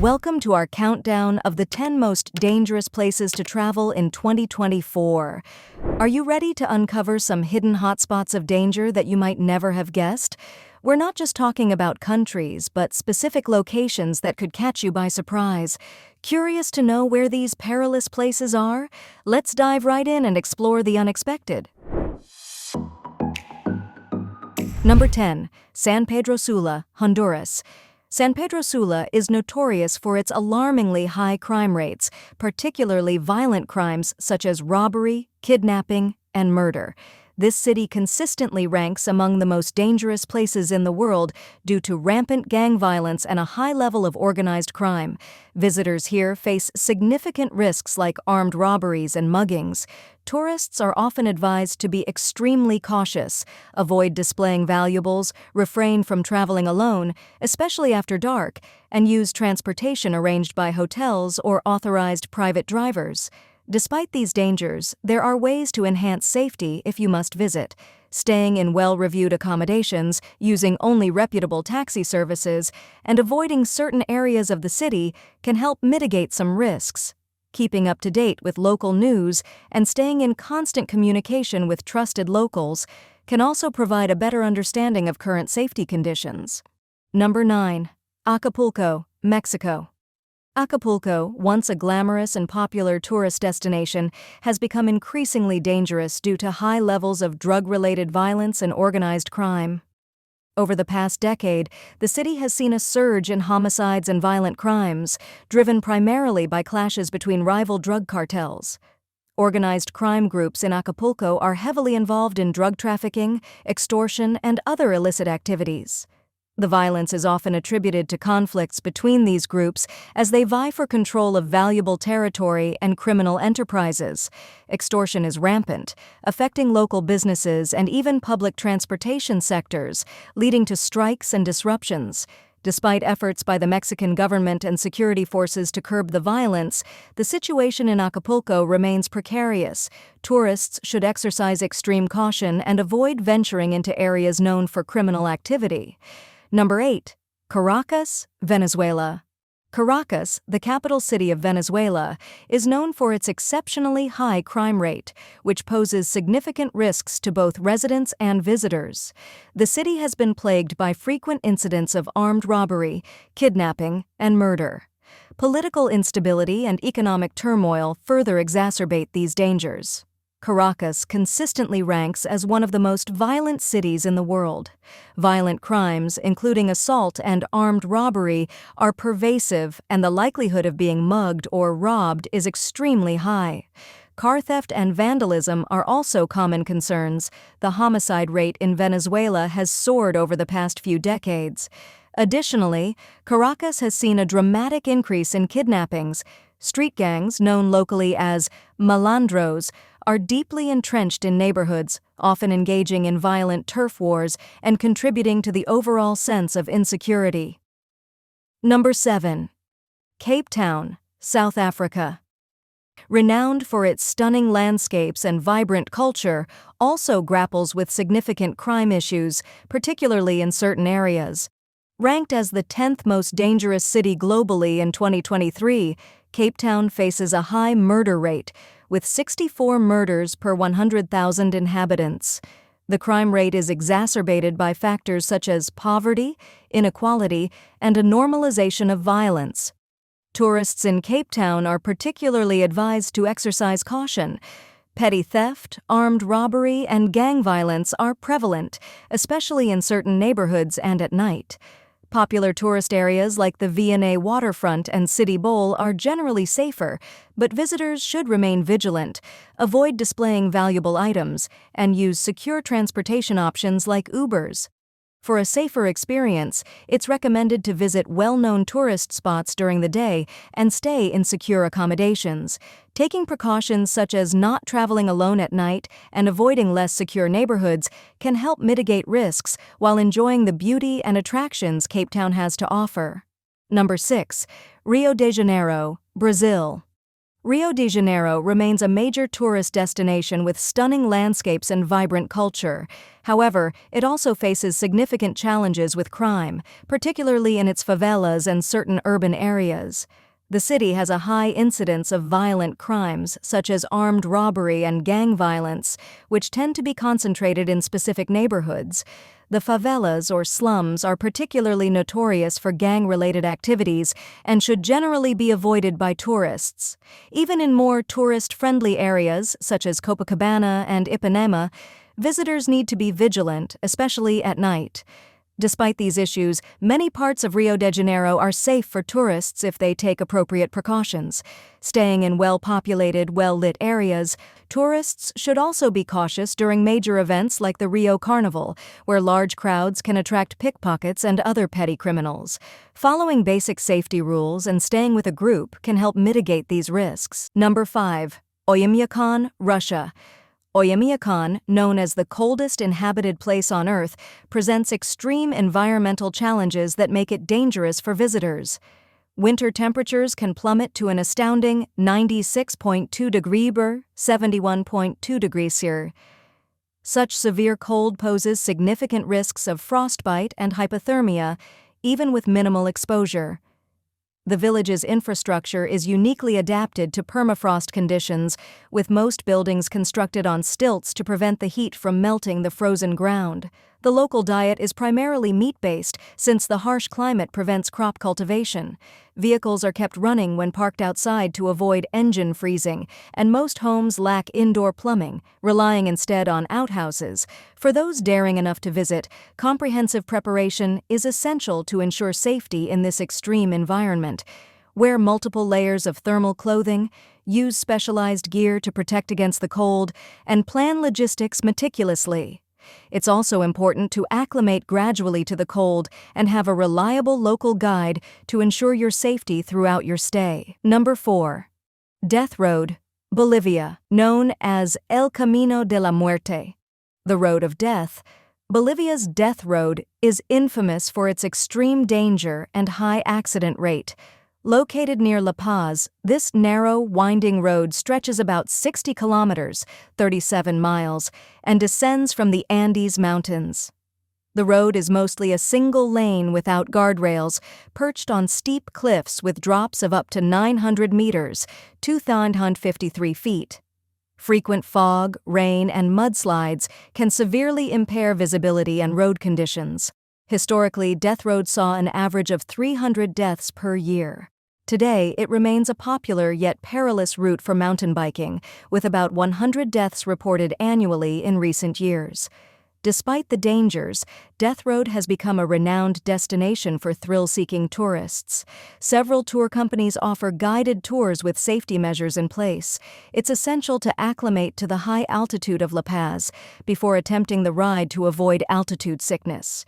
Welcome to our countdown of the 10 most dangerous places to travel in 2024. Are you ready to uncover some hidden hotspots of danger that you might never have guessed? We're not just talking about countries, but specific locations that could catch you by surprise. Curious to know where these perilous places are? Let's dive right in and explore the unexpected. Number 10. San Pedro Sula, Honduras. San Pedro Sula is notorious for its alarmingly high crime rates, particularly violent crimes such as robbery, kidnapping, and murder. This city consistently ranks among the most dangerous places in the world due to rampant gang violence and a high level of organized crime. Visitors here face significant risks like armed robberies and muggings. Tourists are often advised to be extremely cautious, avoid displaying valuables, refrain from traveling alone, especially after dark, and use transportation arranged by hotels or authorized private drivers. Despite these dangers, there are ways to enhance safety if you must visit. Staying in well-reviewed accommodations, using only reputable taxi services, and avoiding certain areas of the city can help mitigate some risks. Keeping up to date with local news and staying in constant communication with trusted locals can also provide a better understanding of current safety conditions. Number 9. Acapulco, Mexico. Acapulco, once a glamorous and popular tourist destination, has become increasingly dangerous due to high levels of drug-related violence and organized crime. Over the past decade, the city has seen a surge in homicides and violent crimes, driven primarily by clashes between rival drug cartels. Organized crime groups in Acapulco are heavily involved in drug trafficking, extortion, and other illicit activities. The violence is often attributed to conflicts between these groups as they vie for control of valuable territory and criminal enterprises. Extortion is rampant, affecting local businesses and even public transportation sectors, leading to strikes and disruptions. Despite efforts by the Mexican government and security forces to curb the violence, the situation in Acapulco remains precarious. Tourists should exercise extreme caution and avoid venturing into areas known for criminal activity. Number 8. Caracas, Venezuela. Caracas, the capital city of Venezuela, is known for its exceptionally high crime rate, which poses significant risks to both residents and visitors. The city has been plagued by frequent incidents of armed robbery, kidnapping, and murder. Political instability and economic turmoil further exacerbate these dangers. Caracas consistently ranks as one of the most violent cities in the world. Violent crimes, including assault and armed robbery, are pervasive, and the likelihood of being mugged or robbed is extremely high. Car theft and vandalism are also common concerns. The homicide rate in Venezuela has soared over the past few decades. Additionally, Caracas has seen a dramatic increase in kidnappings. Street gangs, known locally as malandros, are deeply entrenched in neighborhoods, often engaging in violent turf wars and contributing to the overall sense of insecurity. Number 7. Cape Town, South Africa. Renowned for its stunning landscapes and vibrant culture, also grapples with significant crime issues, particularly in certain areas. Ranked as the 10th most dangerous city globally in 2023, Cape Town faces a high murder rate, with 64 murders per 100,000 inhabitants. The crime rate is exacerbated by factors such as poverty, inequality, and a normalization of violence. Tourists in Cape Town are particularly advised to exercise caution. Petty theft, armed robbery, and gang violence are prevalent, especially in certain neighborhoods and at night. Popular tourist areas like the V&A waterfront and City Bowl are generally safer, but visitors should remain vigilant, avoid displaying valuable items, and use secure transportation options like Ubers. For a safer experience, it's recommended to visit well-known tourist spots during the day and stay in secure accommodations. Taking precautions such as not traveling alone at night and avoiding less secure neighborhoods can help mitigate risks while enjoying the beauty and attractions Cape Town has to offer. Number 6. Rio de Janeiro, Brazil. Rio de Janeiro remains a major tourist destination with stunning landscapes and vibrant culture. However, it also faces significant challenges with crime, particularly in its favelas and certain urban areas. The city has a high incidence of violent crimes, such as armed robbery and gang violence, which tend to be concentrated in specific neighborhoods. The favelas or slums are particularly notorious for gang-related activities and should generally be avoided by tourists. Even in more tourist-friendly areas, such as Copacabana and Ipanema, visitors need to be vigilant, especially at night. Despite these issues, many parts of Rio de Janeiro are safe for tourists if they take appropriate precautions. Staying in well-populated, well-lit areas, tourists should also be cautious during major events like the Rio Carnival, where large crowds can attract pickpockets and other petty criminals. Following basic safety rules and staying with a group can help mitigate these risks. Number 5. Oymyakon, Russia. Oymyakon, known as the coldest inhabited place on Earth, presents extreme environmental challenges that make it dangerous for visitors. Winter temperatures can plummet to an astounding 96.2 degrees Ber, 71.2 degrees Celsius. Such severe cold poses significant risks of frostbite and hypothermia, even with minimal exposure. The village's infrastructure is uniquely adapted to permafrost conditions, with most buildings constructed on stilts to prevent the heat from melting the frozen ground. The local diet is primarily meat-based, since the harsh climate prevents crop cultivation. Vehicles are kept running when parked outside to avoid engine freezing, and most homes lack indoor plumbing, relying instead on outhouses. For those daring enough to visit, comprehensive preparation is essential to ensure safety in this extreme environment. Wear multiple layers of thermal clothing, use specialized gear to protect against the cold, and plan logistics meticulously. It's also important to acclimate gradually to the cold and have a reliable local guide to ensure your safety throughout your stay. Number 4. Death Road, Bolivia, known as El Camino de la Muerte, the Road of Death. Bolivia's Death Road is infamous for its extreme danger and high accident rate. Located near La Paz, this narrow, winding road stretches about 60 kilometers, 37 miles, and descends from the Andes Mountains. The road is mostly a single lane without guardrails, perched on steep cliffs with drops of up to 900 meters, 2,953 feet. Frequent fog, rain, and mudslides can severely impair visibility and road conditions. Historically, Death Road saw an average of 300 deaths per year. Today, it remains a popular yet perilous route for mountain biking, with about 100 deaths reported annually in recent years. Despite the dangers, Death Road has become a renowned destination for thrill-seeking tourists. Several tour companies offer guided tours with safety measures in place. It's essential to acclimate to the high altitude of La Paz before attempting the ride to avoid altitude sickness.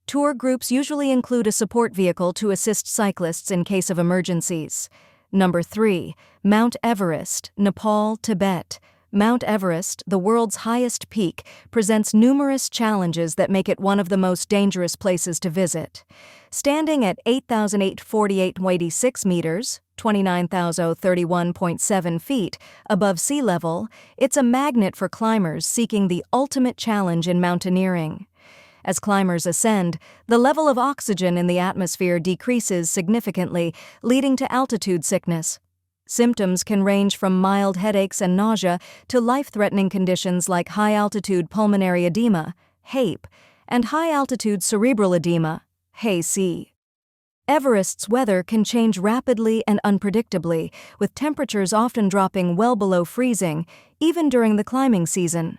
Tour groups usually include a support vehicle to assist cyclists in case of emergencies. Number 3. Mount Everest, Nepal, Tibet. Mount Everest, the world's highest peak, presents numerous challenges that make it one of the most dangerous places to visit. Standing at 8,848.86 meters, 29,031.7 feet, above sea level, it's a magnet for climbers seeking the ultimate challenge in mountaineering. As climbers ascend, the level of oxygen in the atmosphere decreases significantly, leading to altitude sickness. Symptoms can range from mild headaches and nausea to life-threatening conditions like high-altitude pulmonary edema, HAPE, and high-altitude cerebral edema, HAC. Everest's weather can change rapidly and unpredictably, with temperatures often dropping well below freezing, even during the climbing season.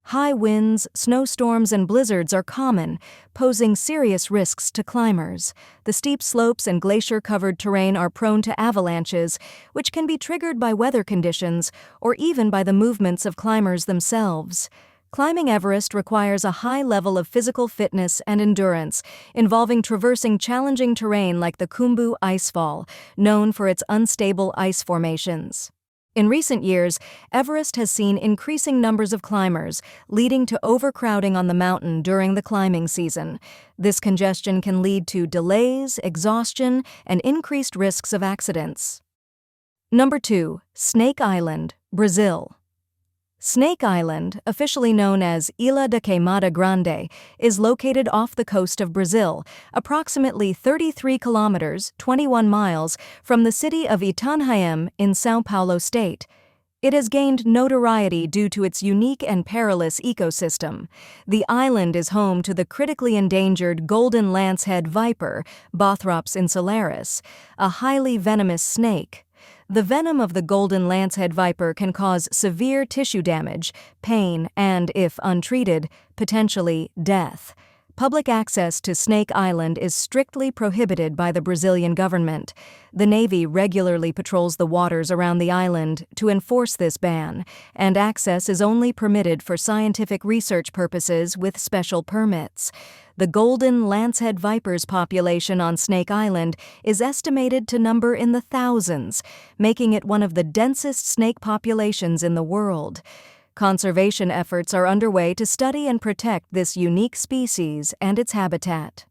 High winds, snowstorms, and blizzards are common, posing serious risks to climbers. The steep slopes and glacier-covered terrain are prone to avalanches, which can be triggered by weather conditions or even by the movements of climbers themselves. Climbing Everest requires a high level of physical fitness and endurance, involving traversing challenging terrain like the Khumbu Icefall, known for its unstable ice formations. In recent years, Everest has seen increasing numbers of climbers, leading to overcrowding on the mountain during the climbing season. This congestion can lead to delays, exhaustion, and increased risks of accidents. Number 2. Snake Island, Brazil. Snake Island, officially known as Ilha da Queimada Grande, is located off the coast of Brazil, approximately 33 kilometers, 21 miles, from the city of Itanhaém in São Paulo state. It has gained notoriety due to its unique and perilous ecosystem. The island is home to the critically endangered golden lancehead viper, Bothrops insularis, a highly venomous snake. The venom of the golden lancehead viper can cause severe tissue damage, pain, and, if untreated, potentially death. Public access to Snake Island is strictly prohibited by the Brazilian government. The Navy regularly patrols the waters around the island to enforce this ban, and access is only permitted for scientific research purposes with special permits. The golden lancehead viper's population on Snake Island is estimated to number in the thousands, making it one of the densest snake populations in the world. Conservation efforts are underway to study and protect this unique species and its habitat.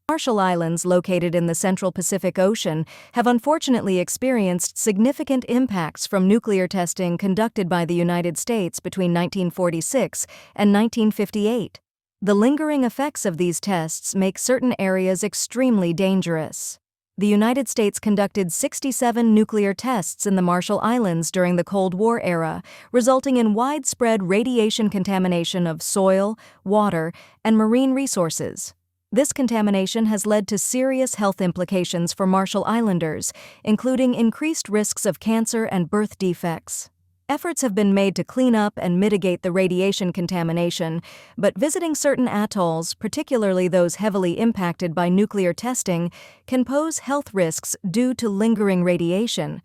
Marshall Islands, located in the Central Pacific Ocean, have unfortunately experienced significant impacts from nuclear testing conducted by the United States between 1946 and 1958. The lingering effects of these tests make certain areas extremely dangerous. The United States conducted 67 nuclear tests in the Marshall Islands during the Cold War era, resulting in widespread radiation contamination of soil, water, and marine resources. This contamination has led to serious health implications for Marshall Islanders, including increased risks of cancer and birth defects. Efforts have been made to clean up and mitigate the radiation contamination, but visiting certain atolls, particularly those heavily impacted by nuclear testing, can pose health risks due to lingering radiation.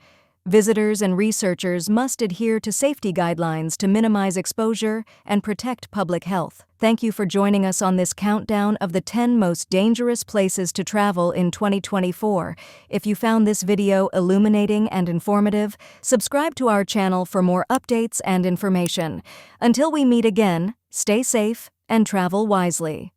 Visitors and researchers must adhere to safety guidelines to minimize exposure and protect public health. Thank you for joining us on this countdown of the 10 most dangerous places to travel in 2024. If you found this video illuminating and informative, subscribe to our channel for more updates and information. Until we meet again, stay safe and travel wisely.